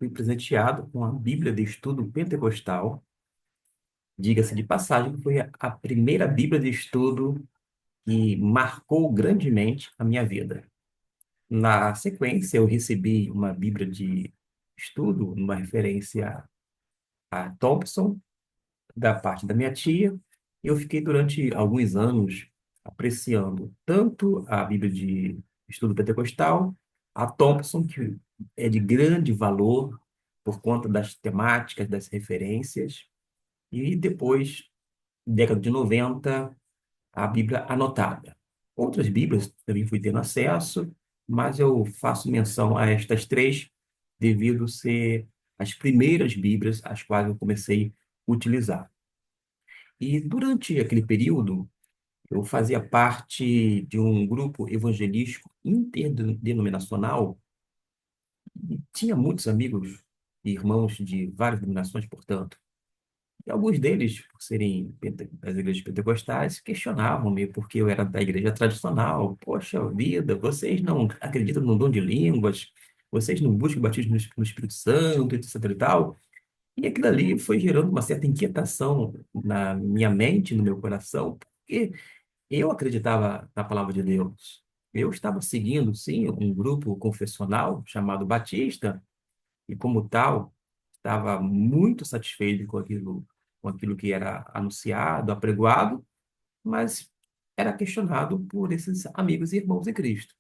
fui presenteado com a Bíblia de Estudo Pentecostal. Diga-se de passagem, que foi a primeira Bíblia de estudo que marcou grandemente a minha vida. Na sequência, eu recebi uma Bíblia de estudo, uma referência a Thompson, da parte da minha tia. Eu fiquei durante alguns anos apreciando tanto a Bíblia de estudo pentecostal, a Thompson, que é de grande valor por conta das temáticas, das referências, e depois, década de 90, a Bíblia anotada. Outras Bíblias também fui tendo acesso, mas eu faço menção a estas três devido ser as primeiras Bíblias as quais eu comecei a utilizar. E durante aquele período, eu fazia parte de um grupo evangelístico interdenominacional e tinha muitos amigos e irmãos de várias denominações, portanto. E alguns deles, por serem das igrejas pentecostais, questionavam-me porque eu era da igreja tradicional. Poxa vida, vocês não acreditam no dom de línguas, vocês não buscam o batismo no Espírito Santo, etc e tal. E aquilo ali foi gerando uma certa inquietação na minha mente, no meu coração, porque eu acreditava na palavra de Deus. Eu estava seguindo, sim, um grupo confessional chamado Batista, e como tal, estava muito satisfeito com aquilo que era anunciado, apregoado, mas era questionado por esses amigos e irmãos em Cristo.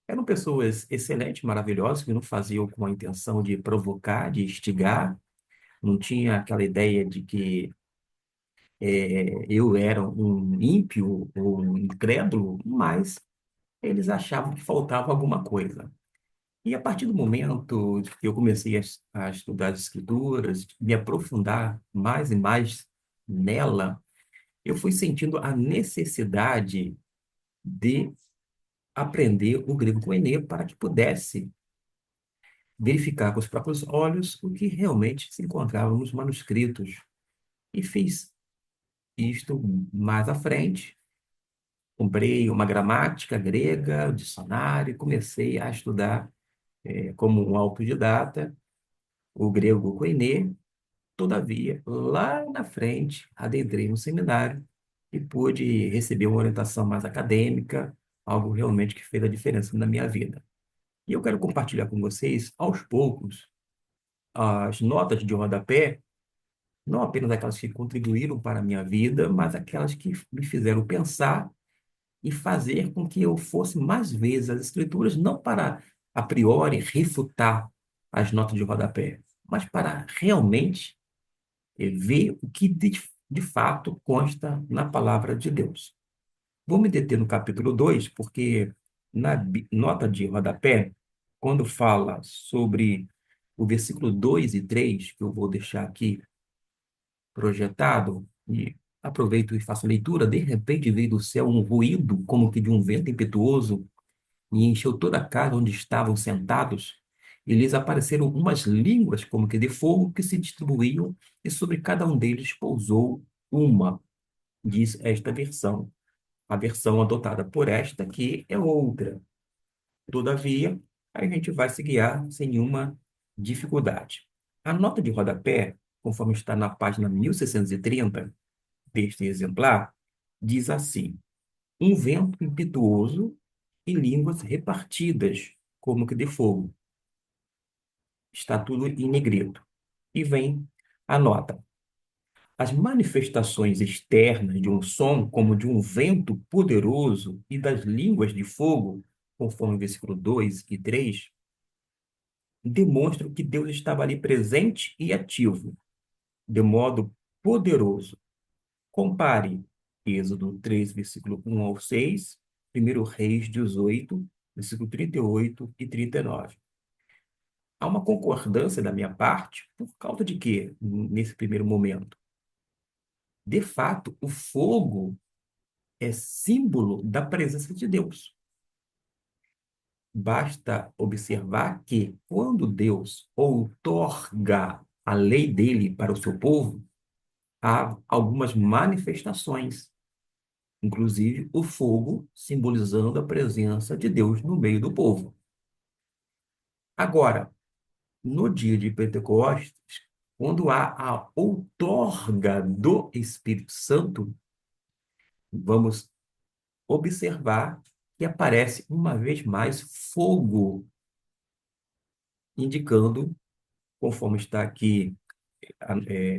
Eram pessoas excelentes, maravilhosas, que não faziam com a intenção de provocar, de instigar, não tinha aquela ideia de que eu era um ímpio ou um incrédulo, mas eles achavam que faltava alguma coisa. E a partir do momento que eu comecei a estudar as escrituras, me aprofundar mais e mais nela, eu fui sentindo a necessidade de aprender o grego koiné para que pudesse verificar com os próprios olhos o que realmente se encontrava nos manuscritos. E fiz isto mais à frente. Comprei uma gramática grega, um dicionário, e comecei a estudar como um autodidata o grego koiné. Todavia, lá na frente, adentrei no seminário e pude receber uma orientação mais acadêmica, algo realmente que fez a diferença na minha vida. E eu quero compartilhar com vocês, aos poucos, as notas de rodapé, não apenas aquelas que contribuíram para a minha vida, mas aquelas que me fizeram pensar e fazer com que eu fosse mais vezes às Escrituras, não para, a priori, refutar as notas de rodapé, mas para realmente ver o que de fato consta na palavra de Deus. Vou me deter no capítulo 2 porque na nota de rodapé, quando fala sobre o versículo 2 e 3 que eu vou deixar aqui projetado, e aproveito e faço a leitura, de repente veio do céu um ruído como que de um vento impetuoso, e encheu toda a casa onde estavam sentados, e lhes apareceram umas línguas como que de fogo que se distribuíam, e sobre cada um deles pousou uma, diz esta versão. A versão adotada por esta aqui é outra. Todavia, a gente vai se guiar sem nenhuma dificuldade. A nota de rodapé, conforme está na página 1630 deste exemplar, diz assim: um vento impetuoso e línguas repartidas, como que de fogo. Está tudo em negrito. E vem a nota. As manifestações externas de um som, como de um vento poderoso e das línguas de fogo, conforme o versículo 2 e 3, demonstram que Deus estava ali presente e ativo, de modo poderoso. Compare Êxodo 3, versículo 1 ao 6, 1 Reis 18, versículo 38 e 39. Há uma concordância da minha parte, por causa de quê, nesse primeiro momento? De fato, o fogo é símbolo da presença de Deus. Basta observar que, quando Deus outorga a lei dele para o seu povo, há algumas manifestações, inclusive o fogo simbolizando a presença de Deus no meio do povo. Agora, no dia de Pentecostes, quando há a outorga do Espírito Santo, vamos observar que aparece uma vez mais fogo, indicando, conforme está aqui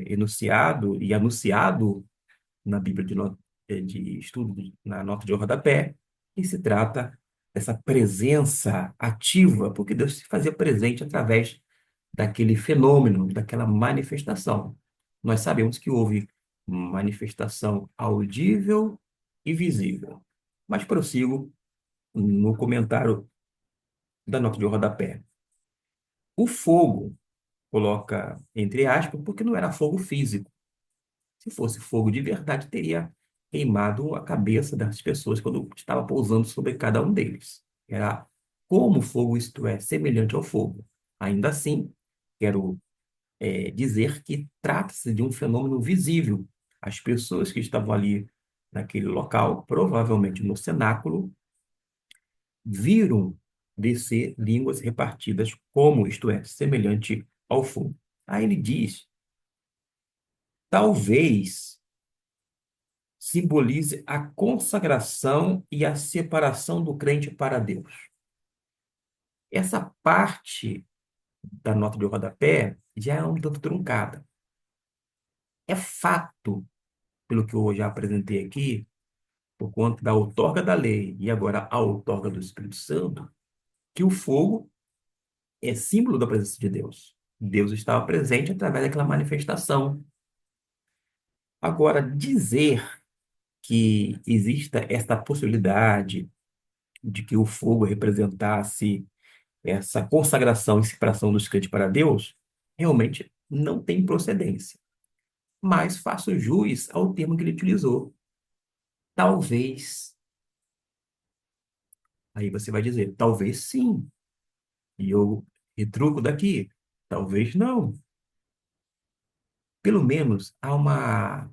enunciado e anunciado na Bíblia de estudo, na nota de rodapé, que se trata dessa presença ativa, porque Deus se fazia presente através daquele fenômeno, daquela manifestação. Nós sabemos que houve manifestação audível e visível. Mas prossigo no comentário da nota de rodapé. O fogo, coloca entre aspas, porque não era fogo físico. Se fosse fogo de verdade, teria queimado a cabeça das pessoas quando estava pousando sobre cada um deles. Era como fogo, isto é, semelhante ao fogo. Ainda assim, quero dizer que trata-se de um fenômeno visível. As pessoas que estavam ali naquele local, provavelmente no cenáculo, viram descer línguas repartidas como, isto é, semelhante ao fogo. Aí ele diz, talvez simbolize a consagração e a separação do crente para Deus. Essa parte da nota de rodapé já é um tanto truncada. É fato, pelo que eu já apresentei aqui, por conta da outorga da lei e agora a outorga do Espírito Santo, que o fogo é símbolo da presença de Deus. Deus estava presente através daquela manifestação. Agora, dizer que exista esta possibilidade de que o fogo representasse essa consagração e separação dos crentes para Deus, realmente não tem procedência. Mas faço jus ao termo que ele utilizou. Talvez. Aí você vai dizer, talvez sim. E eu retruco daqui. Talvez não. Pelo menos há uma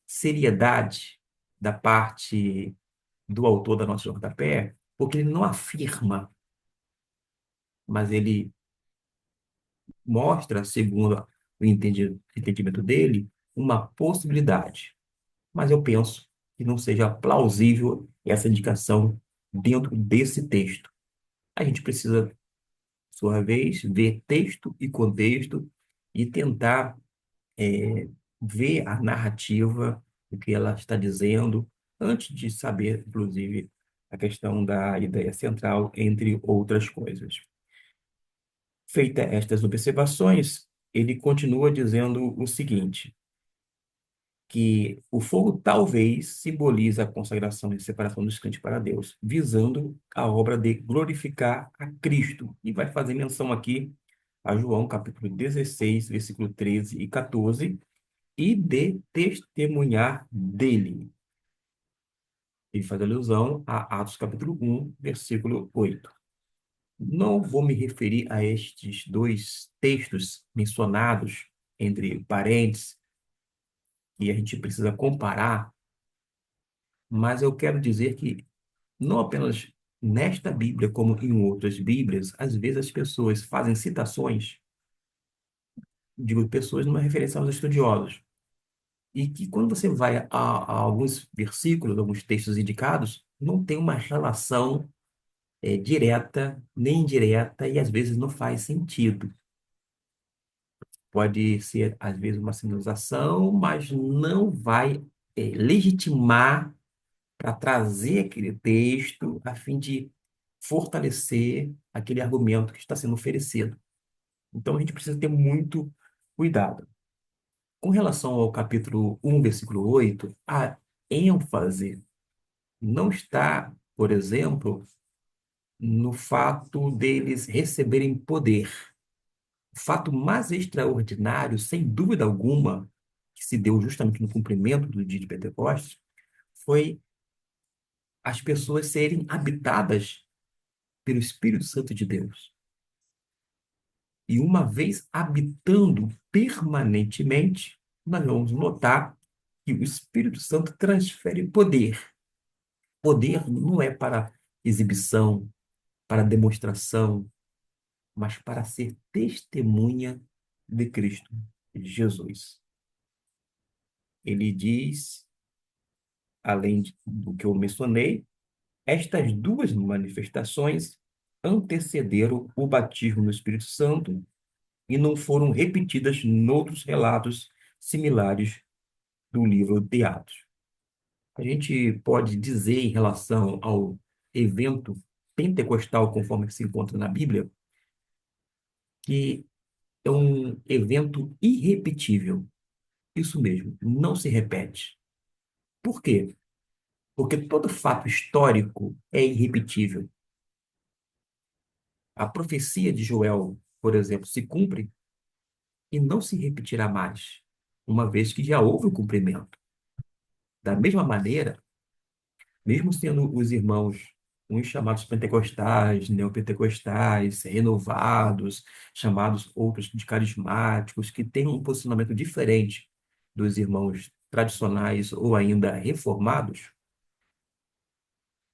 seriedade da parte do autor da nossa rodapé, porque ele não afirma, mas ele mostra, segundo o entendimento dele, uma possibilidade. Mas eu penso que não seja plausível essa indicação dentro desse texto. A gente precisa, por sua vez, ver texto e contexto e tentar ver a narrativa, o que ela está dizendo, antes de saber, inclusive, a questão da ideia central, entre outras coisas. Feita estas observações, ele continua dizendo o seguinte, que o fogo talvez simbolize a consagração e separação dos crentes para Deus, visando a obra de glorificar a Cristo. E vai fazer menção aqui a João, capítulo 16, versículo 13 e 14, e de testemunhar dele. Ele faz alusão a Atos, capítulo 1, versículo 8. Não vou me referir a estes dois textos mencionados entre parênteses, e a gente precisa comparar, mas eu quero dizer que não apenas nesta Bíblia, como em outras Bíblias, às vezes as pessoas fazem citações, digo pessoas numa referência aos estudiosos, e que quando você vai a alguns versículos, alguns textos indicados, não tem uma relação direta nem indireta e às vezes não faz sentido. Pode ser, às vezes, uma sinalização, mas não vai legitimar para trazer aquele texto a fim de fortalecer aquele argumento que está sendo oferecido. Então, a gente precisa ter muito cuidado. Com relação ao capítulo 1, versículo 8, a ênfase não está, por exemplo, no fato deles receberem poder. O fato mais extraordinário, sem dúvida alguma, que se deu justamente no cumprimento do dia de Pentecostes, foi as pessoas serem habitadas pelo Espírito Santo de Deus. E uma vez habitando permanentemente, nós vamos notar que o Espírito Santo transfere poder. Poder não é para exibição, para demonstração, mas para ser testemunha de Cristo Jesus. Ele diz, do que eu mencionei, estas duas manifestações antecederam o batismo no Espírito Santo e não foram repetidas noutros relatos similares do livro de Atos. A gente pode dizer em relação ao evento pentecostal, conforme se encontra na Bíblia, que é um evento irrepetível. Isso mesmo, não se repete. Por quê? Porque todo fato histórico é irrepetível. A profecia de Joel, por exemplo, se cumpre e não se repetirá mais, uma vez que já houve o cumprimento. Da mesma maneira, mesmo sendo os irmãos, uns chamados pentecostais, neopentecostais, renovados, chamados outros de carismáticos, que têm um posicionamento diferente dos irmãos tradicionais ou ainda reformados,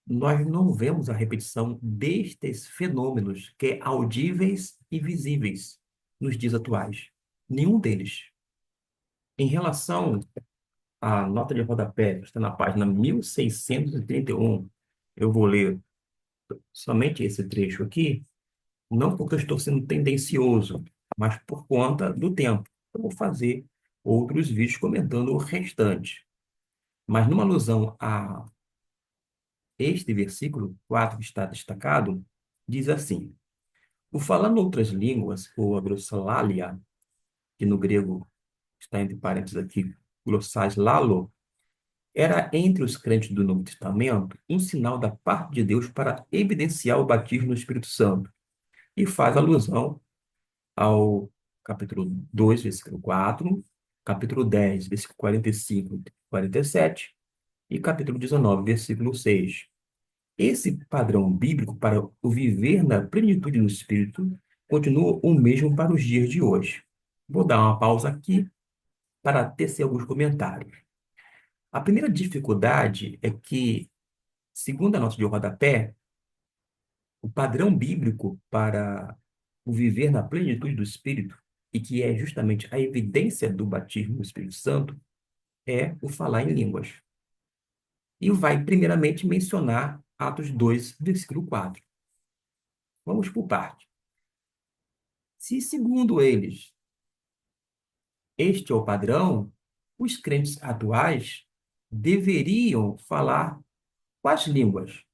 nós não vemos a repetição destes fenômenos que é audíveis e visíveis nos dias atuais. Nenhum deles. Em relação à nota de rodapé, que está na página 1631, eu vou ler somente esse trecho aqui, não porque eu estou sendo tendencioso, mas por conta do tempo. Eu vou fazer outros vídeos comentando o restante. Mas numa alusão a este versículo 4 que está destacado, diz assim: o falando outras línguas, ou a glossolalia, que no grego está entre parênteses aqui, glossais lalo, era entre os crentes do Novo Testamento um sinal da parte de Deus para evidenciar o batismo no Espírito Santo. E faz alusão ao capítulo 2 versículo 4, capítulo 10 versículo 45 e 47, e capítulo 19 versículo 6. Esse padrão bíblico para o viver na plenitude do Espírito continua o mesmo para os dias de hoje. Vou dar uma pausa aqui para tecer alguns comentários. A primeira dificuldade é que, segundo a nota de rodapé, o padrão bíblico para o viver na plenitude do Espírito, e que é justamente a evidência do batismo do Espírito Santo, é o falar em línguas. E vai primeiramente mencionar Atos 2, versículo 4. Vamos por parte. Se, segundo eles, este é o padrão, os crentes atuais deveriam falar quais línguas?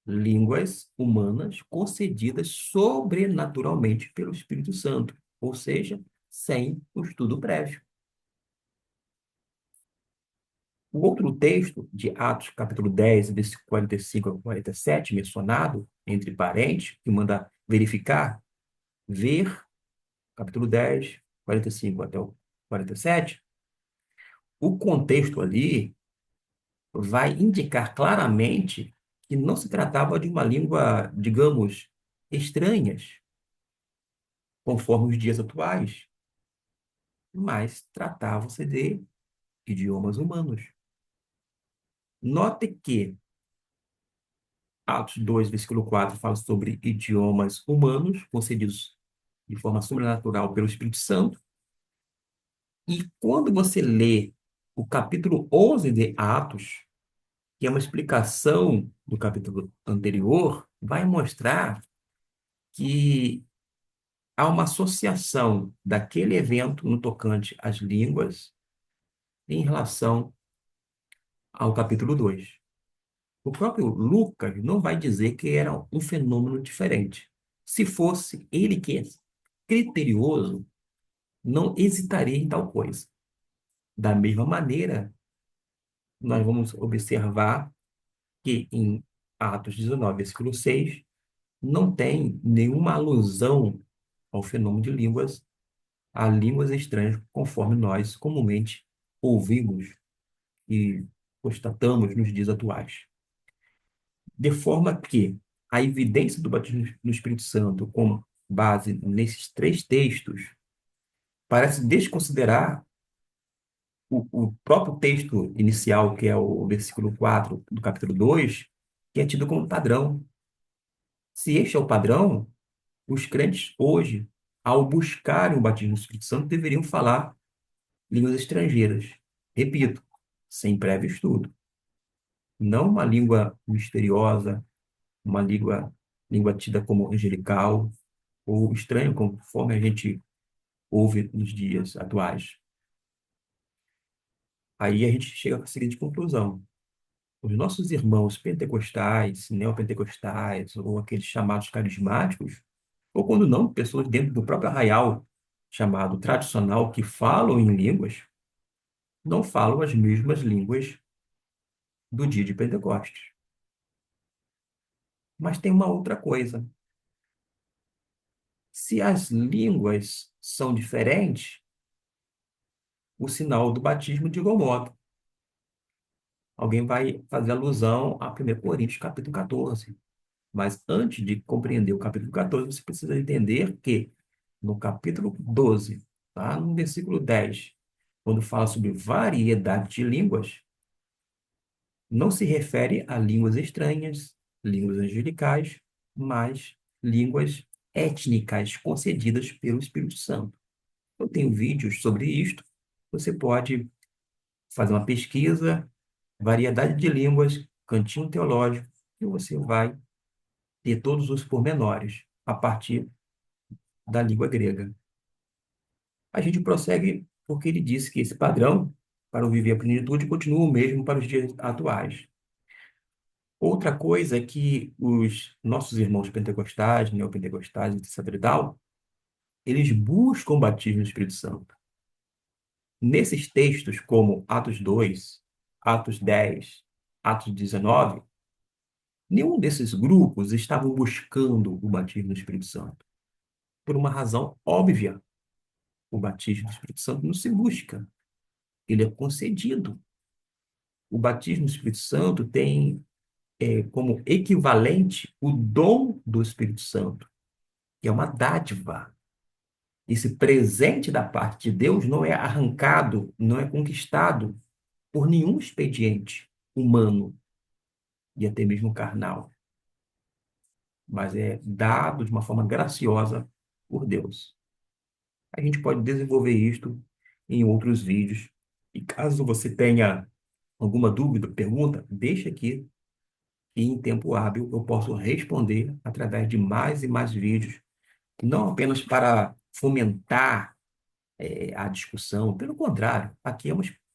Línguas humanas concedidas sobrenaturalmente pelo Espírito Santo, ou seja, sem o estudo prévio. O outro texto de Atos, capítulo 10, versículo 45 a 47, mencionado, entre parênteses, que manda verificar, ver, capítulo 10, 45 até o 47, o contexto ali vai indicar claramente que não se tratava de uma língua, digamos, estranhas, conforme os dias atuais, mas tratava-se de idiomas humanos. Note que Atos 2, versículo 4, fala sobre idiomas humanos concedidos de forma sobrenatural pelo Espírito Santo. E quando você lê o capítulo 11 de Atos, que é uma explicação do capítulo anterior, vai mostrar que há uma associação daquele evento no tocante às línguas em relação ao capítulo 2. O próprio Lucas não vai dizer que era um fenômeno diferente. Se fosse ele que é criterioso, não hesitaria em tal coisa. Da mesma maneira, nós vamos observar que em Atos 19, versículo 6, não tem nenhuma alusão ao fenômeno de línguas, a línguas estranhas, conforme nós comumente ouvimos e constatamos nos dias atuais. De forma que a evidência do batismo no Espírito Santo, com base nesses três textos, parece desconsiderar o próprio texto inicial, que é o versículo 4 do capítulo 2, que é tido como padrão. Se este é o padrão, Os crentes hoje, ao buscarem o batismo no Espírito Santo, deveriam falar línguas estrangeiras. Repito, sem prévio estudo. Não uma língua misteriosa, uma língua tida como angelical ou estranha, conforme a gente ouve nos dias atuais. Aí a gente chega à seguinte conclusão: os nossos irmãos pentecostais, neopentecostais, ou aqueles chamados carismáticos, ou quando não, pessoas dentro do próprio arraial chamado tradicional que falam em línguas, não falam as mesmas línguas do dia de Pentecostes. Mas tem uma outra coisa. Se as línguas são diferentes, o sinal do batismo de igual modo. Alguém vai fazer alusão a 1 Coríntios, capítulo 14. Mas antes de compreender o capítulo 14, você precisa entender que no capítulo 12, tá? No versículo 10, quando fala sobre variedade de línguas, não se refere a línguas estranhas, línguas angelicais, mas línguas étnicas concedidas pelo Espírito Santo. Eu tenho vídeos sobre isto. Você pode fazer uma pesquisa, variedade de línguas, cantinho teológico, e você vai ter todos os pormenores a partir da língua grega. A gente prossegue porque ele disse que esse padrão para o viver a plenitude continua o mesmo para os dias atuais. Outra coisa é que os nossos irmãos pentecostais, neopentecostais, etc. e tal, eles buscam o batismo no Espírito Santo. Nesses textos, como Atos 2, Atos 10, Atos 19, nenhum desses grupos estavam buscando o batismo no Espírito Santo. Por uma razão óbvia, o batismo do Espírito Santo não se busca, ele é concedido. O batismo do Espírito Santo tem como equivalente o dom do Espírito Santo, que é uma dádiva. Esse presente da parte de Deus não é arrancado, não é conquistado por nenhum expediente humano e até mesmo carnal, mas é dado de uma forma graciosa por Deus. A gente pode desenvolver isto em outros vídeos. E caso você tenha alguma dúvida, pergunta, deixa aqui e em tempo hábil eu posso responder através de mais e mais vídeos, não apenas para fomentar a discussão, pelo contrário, aqui é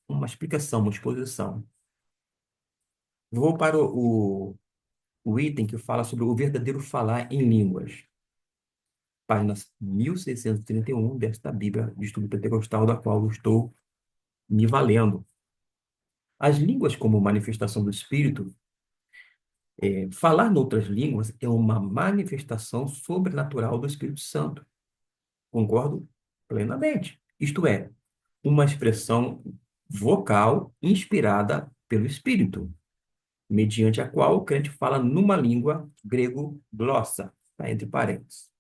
uma explicação, uma exposição. Vou para o item que fala sobre o verdadeiro falar em línguas, página 1631 desta Bíblia de Estudo Pentecostal, da qual eu estou me valendo. As línguas como manifestação do Espírito, falar noutras línguas é uma manifestação sobrenatural do Espírito Santo. Concordo plenamente. Isto é, uma expressão vocal inspirada pelo Espírito, mediante a qual o crente fala numa língua grego-glossa, tá entre parênteses.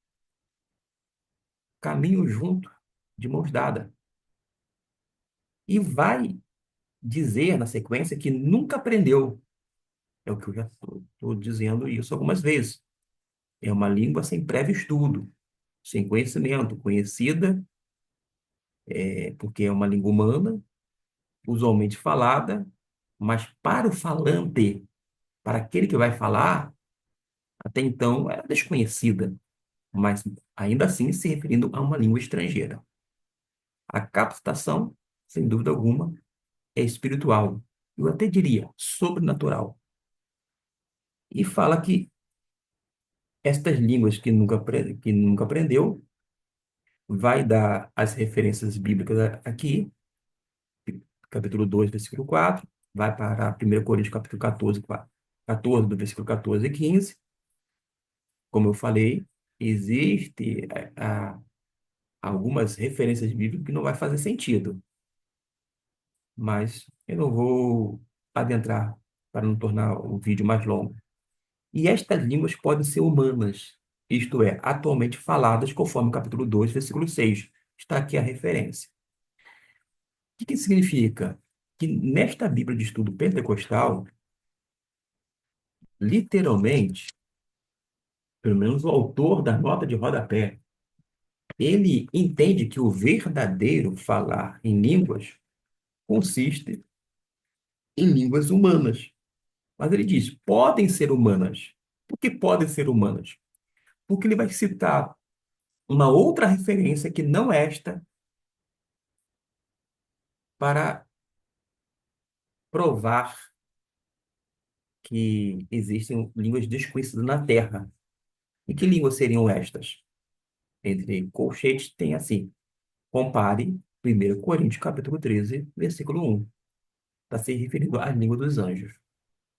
Caminho junto, de mãos dadas. E vai dizer na sequência que nunca aprendeu. É o que eu já estou dizendo isso algumas vezes. É uma língua sem prévio estudo, sem conhecimento, conhecida porque é uma língua humana, usualmente falada, mas para o falante, para aquele que vai falar, até então era desconhecida, mas ainda assim se referindo a uma língua estrangeira. A captação, sem dúvida alguma, é espiritual. Eu até diria sobrenatural. E fala que estas línguas que nunca aprendeu, vai dar as referências bíblicas aqui, capítulo 2 versículo 4 vai para 1 Coríntios, capítulo 14 14 do versículo 14 e 15. Como eu falei, existe algumas referências bíblicas que não vai fazer sentido, mas eu não vou adentrar para não tornar o vídeo mais longo. E estas línguas podem ser humanas, isto é, atualmente faladas, conforme o capítulo 2 versículo 6. Está aqui a referência. O que significa? Que nesta Bíblia de estudo pentecostal, literalmente, pelo menos o autor da nota de rodapé, ele entende que o verdadeiro falar em línguas consiste em línguas humanas. Mas ele diz, podem ser humanas. Por que podem ser humanas? Porque ele vai citar uma outra referência que não esta para provar que existem línguas desconhecidas na Terra. E que línguas seriam estas? Entre colchetes tem assim, compare 1 Coríntios capítulo 13, versículo 1. Está se referindo à língua dos anjos.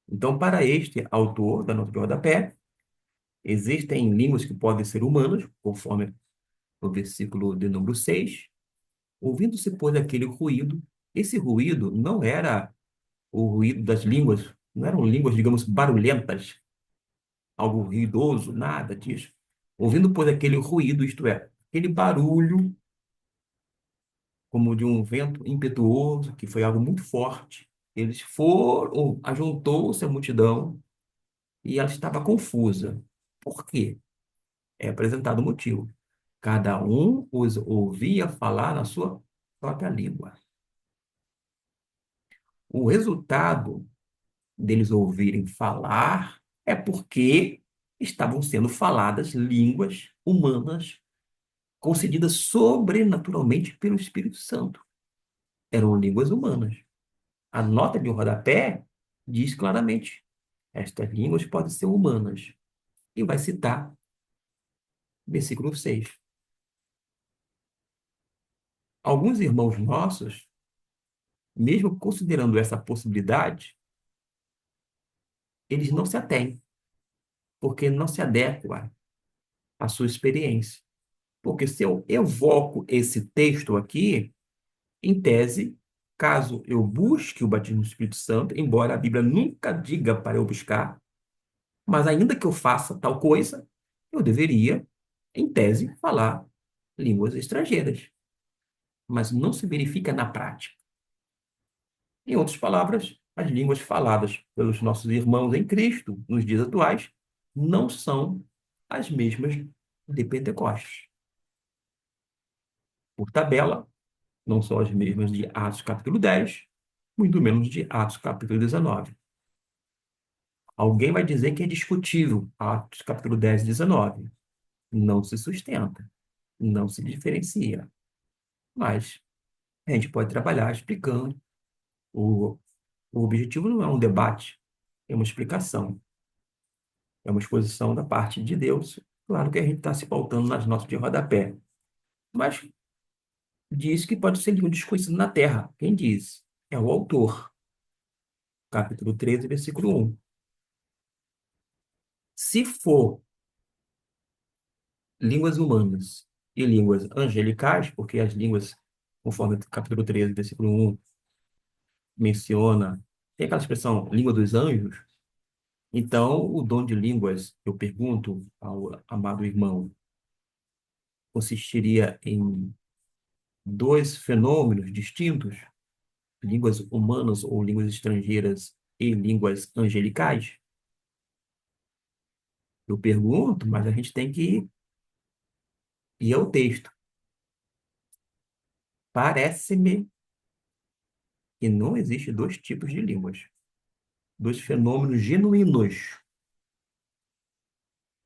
Então, para este autor da nota de rodapé, existem línguas que podem ser humanas, conforme o versículo de número 6. Ouvindo-se, pois, aquele ruído, esse ruído não era o ruído das línguas, não eram línguas, digamos, barulhentas, algo ruidoso, nada disso. Ouvindo, pois, aquele ruído, isto é, aquele barulho, como de um vento impetuoso, que foi algo muito forte, eles foram, ajuntou-se a multidão e ela estava confusa. Por quê? É apresentado o motivo. Cada um os ouvia falar na sua própria língua. O resultado deles ouvirem falar é porque estavam sendo faladas línguas humanas concedidas sobrenaturalmente pelo Espírito Santo. Eram línguas humanas. A nota de rodapé diz claramente: estas línguas podem ser humanas. E vai citar versículo 6. Alguns irmãos nossos, mesmo considerando essa possibilidade, eles não se atêm, porque não se adequa à sua experiência. Porque se eu evoco esse texto aqui, em tese, caso eu busque o batismo do Espírito Santo, embora a Bíblia nunca diga para eu buscar, mas ainda que eu faça tal coisa, eu deveria, em tese, falar línguas estrangeiras. Mas não se verifica na prática. Em outras palavras, as línguas faladas pelos nossos irmãos em Cristo nos dias atuais não são as mesmas de Pentecostes. Por tabela, não são as mesmas de Atos capítulo 10, muito menos de Atos capítulo 19. Alguém vai dizer que é discutível Atos capítulo 10 e 19. Não se sustenta, não se diferencia. Mas a gente pode trabalhar explicando. O, o objetivo não é um debate, é uma explicação. É uma exposição da parte de Deus. Claro que a gente está se pautando nas notas de rodapé. Mas diz que pode ser língua desconhecida na terra. Quem diz? É o autor. Capítulo 13, versículo 1. Se for línguas humanas e línguas angelicais, porque as línguas, conforme o capítulo 13, versículo 1, menciona, tem aquela expressão língua dos anjos, então o dom de línguas, eu pergunto ao amado irmão, consistiria em dois fenômenos distintos, línguas humanas ou línguas estrangeiras e línguas angelicais? Eu pergunto, mas a gente tem que ir ao texto. Parece-me que não existe dois tipos de línguas, dois fenômenos genuínos.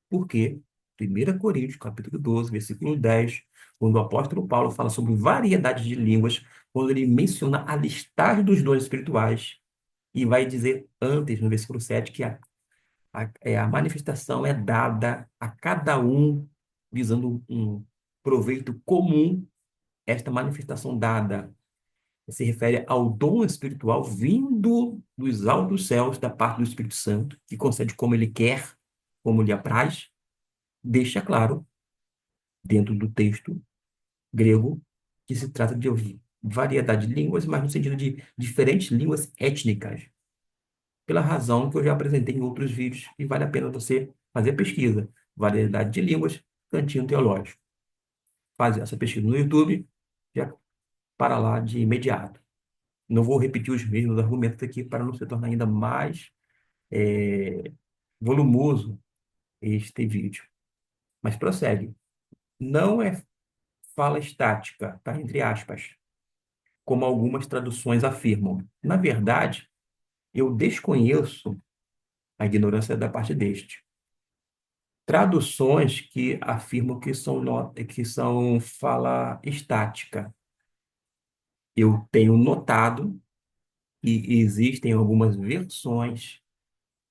Por quê? 1 Coríntios, capítulo 12, versículo 10, quando o apóstolo Paulo fala sobre variedade de línguas, quando ele menciona a listagem dos dons espirituais, e vai dizer antes, no versículo 7, que a manifestação é dada a cada um, visando um proveito comum. Esta manifestação dada se refere ao dom espiritual vindo dos altos céus, da parte do Espírito Santo, que concede como ele quer, como lhe apraz, deixa claro, dentro do texto grego, que se trata de variedade de línguas, mas no sentido de diferentes línguas étnicas, pela razão que eu já apresentei em outros vídeos, e vale a pena você fazer pesquisa. Variedade de línguas, cantinho teológico. Faz essa pesquisa no YouTube, já para lá de imediato. Não vou repetir os mesmos argumentos aqui para não se tornar ainda mais volumoso este vídeo. Mas prossegue. Não é fala estática, tá? Entre aspas, como algumas traduções afirmam. Na verdade, eu desconheço a ignorância da parte deste. Traduções que afirmam que são fala estática. Eu tenho notado que existem algumas versões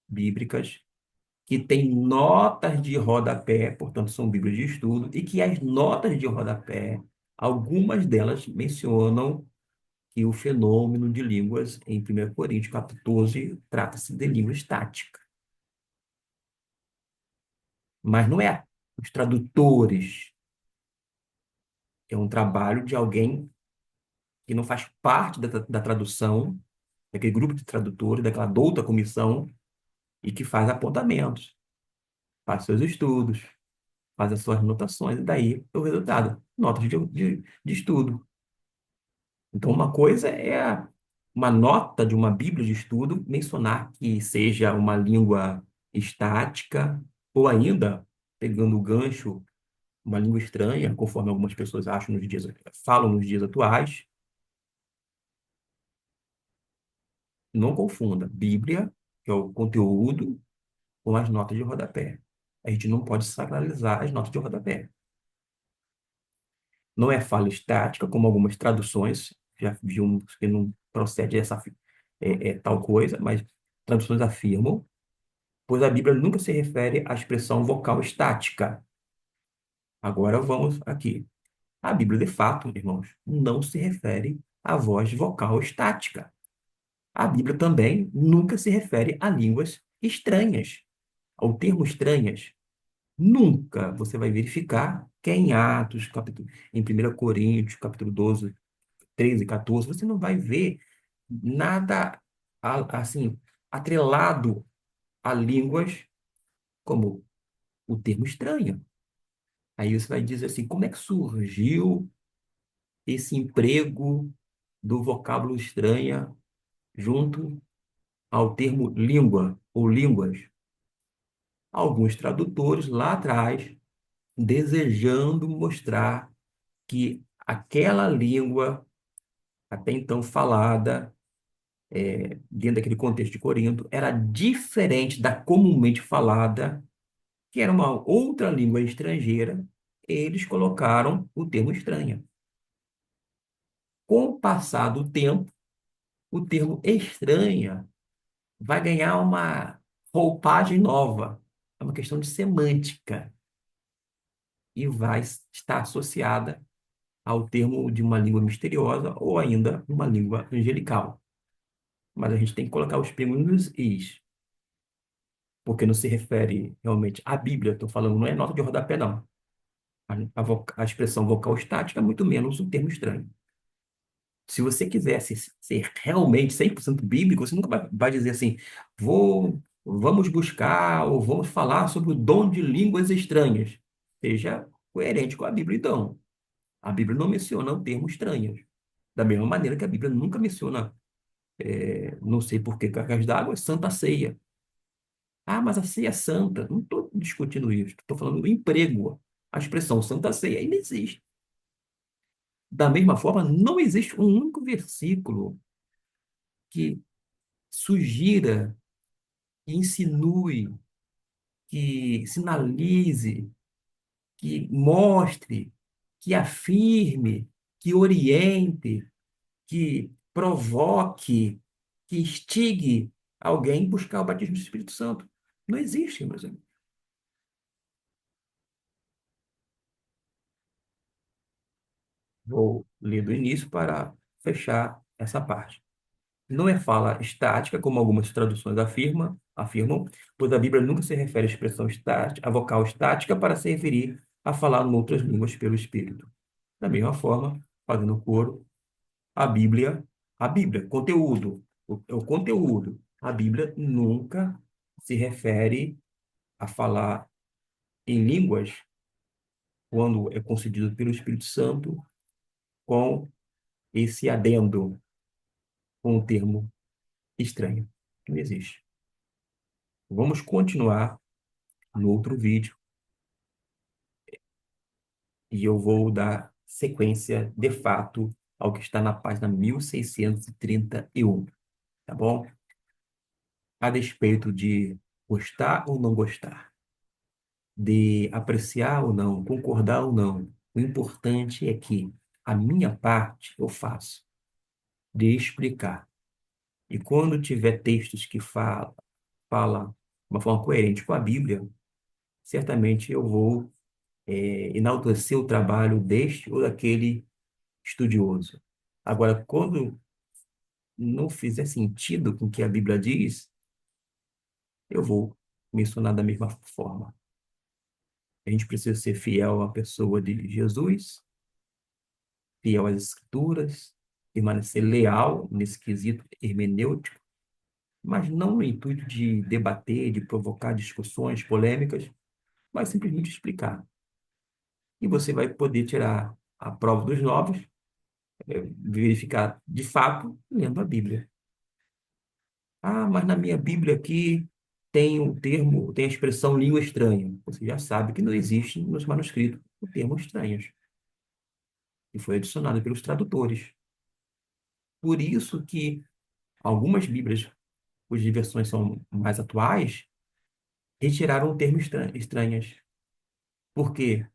bíblicas que têm notas de rodapé, portanto, são Bíblias de estudo, e que as notas de rodapé, algumas delas mencionam que o fenômeno de línguas em 1 Coríntios 14 trata-se de língua estática. Mas não é os tradutores, é um trabalho de alguém que não faz parte da tradução, daquele grupo de tradutores, daquela douta comissão, e que faz apontamentos, faz seus estudos, faz as suas anotações, e daí o resultado, notas de estudo. Então, uma coisa é uma nota de uma Bíblia de estudo mencionar que seja uma língua estática, ou ainda, pegando o gancho, uma língua estranha, conforme algumas pessoas acham falam nos dias atuais. Não confunda Bíblia, que é o conteúdo, com as notas de rodapé. A gente não pode sacralizar as notas de rodapé. Não é fala estática, como algumas traduções, já vimos que não procede tal coisa, mas traduções afirmam, pois a Bíblia nunca se refere à expressão vocal estática. Agora vamos aqui. A Bíblia, de fato, irmãos, não se refere à voz vocal estática. A Bíblia também nunca se refere a línguas estranhas, ao termo estranhas. Nunca você vai verificar que é em Atos, em 1 Coríntios, capítulo 12, 13, 14, você não vai ver nada assim atrelado a línguas como o termo estranho. Aí você vai dizer assim, como é que surgiu esse emprego do vocábulo estranha junto ao termo língua ou línguas? Alguns tradutores lá atrás desejando mostrar que aquela língua até então falada dentro daquele contexto de Corinto, era diferente da comumente falada, que era uma outra língua estrangeira, eles colocaram o termo estranha. Com o passar do tempo, o termo estranha vai ganhar uma roupagem nova, é uma questão de semântica, e vai estar associada ao termo de uma língua misteriosa ou ainda uma língua angelical. Mas a gente tem que colocar os pingos nos is, porque não se refere realmente à Bíblia, estou falando, não é nota de rodapé, não. A expressão vocal estática, muito menos o termo estranho. Se você quisesse ser realmente 100% bíblico, você nunca vai dizer assim, vamos buscar ou vamos falar sobre o dom de línguas estranhas. Seja coerente com a Bíblia, então. A Bíblia não menciona o termo estranhos. Da mesma maneira que a Bíblia nunca menciona, não sei por que cargas d'água, Santa Ceia. Ah, mas a ceia é santa. Não estou discutindo isso. Estou falando do emprego. A expressão Santa Ceia ainda existe. Da mesma forma, não existe um único versículo que sugira, que insinue, que sinalize, que mostre, que afirme, que oriente, que provoque, que instigue alguém a buscar o batismo do Espírito Santo. Não existe, meus amigos. Vou ler do início para fechar essa parte. Não é fala estática, como algumas traduções afirmam, pois a Bíblia nunca se refere à expressão estática, à vocal estática, para se referir a falar em outras línguas pelo Espírito. Da mesma forma, fazendo coro, a Bíblia, conteúdo, o conteúdo. A Bíblia nunca se refere a falar em línguas quando é concedido pelo Espírito Santo com esse adendo, com o termo estranho. Não existe. Vamos continuar no outro vídeo e eu vou dar sequência, de fato, ao que está na página 1631, tá bom? A despeito de gostar ou não gostar, de apreciar ou não, concordar ou não, o importante é que a minha parte eu faço, de explicar. E quando tiver textos que fala de uma forma coerente com a Bíblia, certamente eu vou enaltecer o trabalho deste ou daquele estudioso. Agora, quando não fizer sentido com o que a Bíblia diz, eu vou mencionar da mesma forma. A gente precisa ser fiel à pessoa de Jesus, fiel às Escrituras, permanecer leal nesse quesito hermenêutico, mas não no intuito de debater, de provocar discussões polêmicas, mas simplesmente explicar. E você vai poder tirar a prova dos novos, verificar de fato lendo a Bíblia. Ah, mas na minha Bíblia aqui tem o termo, tem a expressão língua estranha. Você já sabe que não existe nos manuscritos o termo estranhos, e foi adicionado pelos tradutores. Por isso que algumas Bíblias, cujas versões são mais atuais, retiraram o termo estranhas. Porque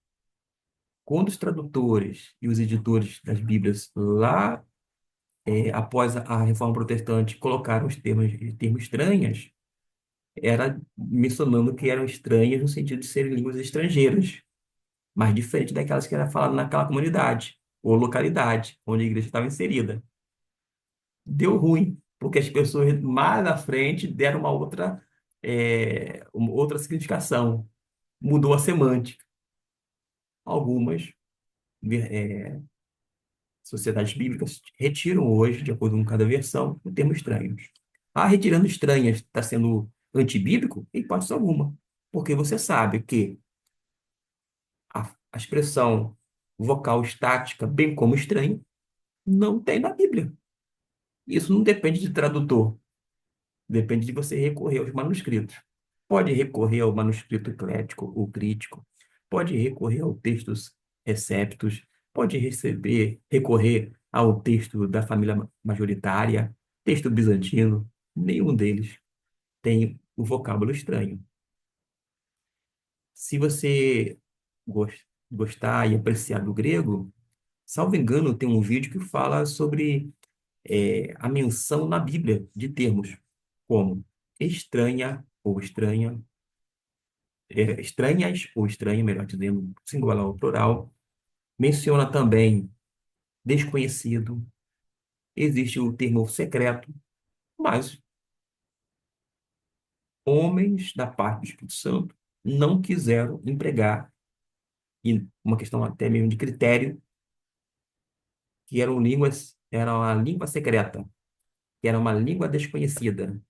quando os tradutores e os editores das Bíblias lá, após a Reforma Protestante, colocaram termos estranhas, era mencionando que eram estranhas no sentido de serem línguas estrangeiras, mas diferente daquelas que era falada naquela comunidade ou localidade onde a igreja estava inserida. Deu ruim, porque as pessoas mais à frente deram uma outra significação, mudou a semântica. Algumas é, sociedades bíblicas retiram hoje, de acordo com cada versão, o termo estranhos. Ah, retirando estranhas está sendo antibíblico? Em hipótese alguma, porque você sabe que a expressão vocal estática, bem como estranho, não tem na Bíblia. Isso não depende de tradutor, depende de você recorrer aos manuscritos. Pode recorrer ao manuscrito eclético ou crítico, pode recorrer ao textos receptos, pode recorrer ao texto da família majoritária, texto bizantino, nenhum deles tem o vocábulo estranho. Se você gostar e apreciar do grego, salvo engano, tem um vídeo que fala sobre a menção na Bíblia de termos como estranha ou estranha, estranhas ou estranha, melhor dizendo, singular ou plural. Menciona também desconhecido, existe o termo secreto, mas homens da parte do Espírito Santo não quiseram empregar, e uma questão até mesmo de critério, que eram línguas, era uma língua secreta, que era uma língua desconhecida,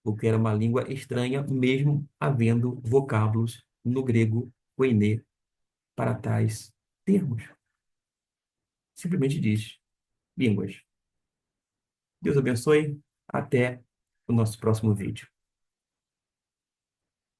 porque era uma língua estranha, mesmo havendo vocábulos no grego koiné para tais termos. Simplesmente diz línguas. Deus abençoe. Até o nosso próximo vídeo.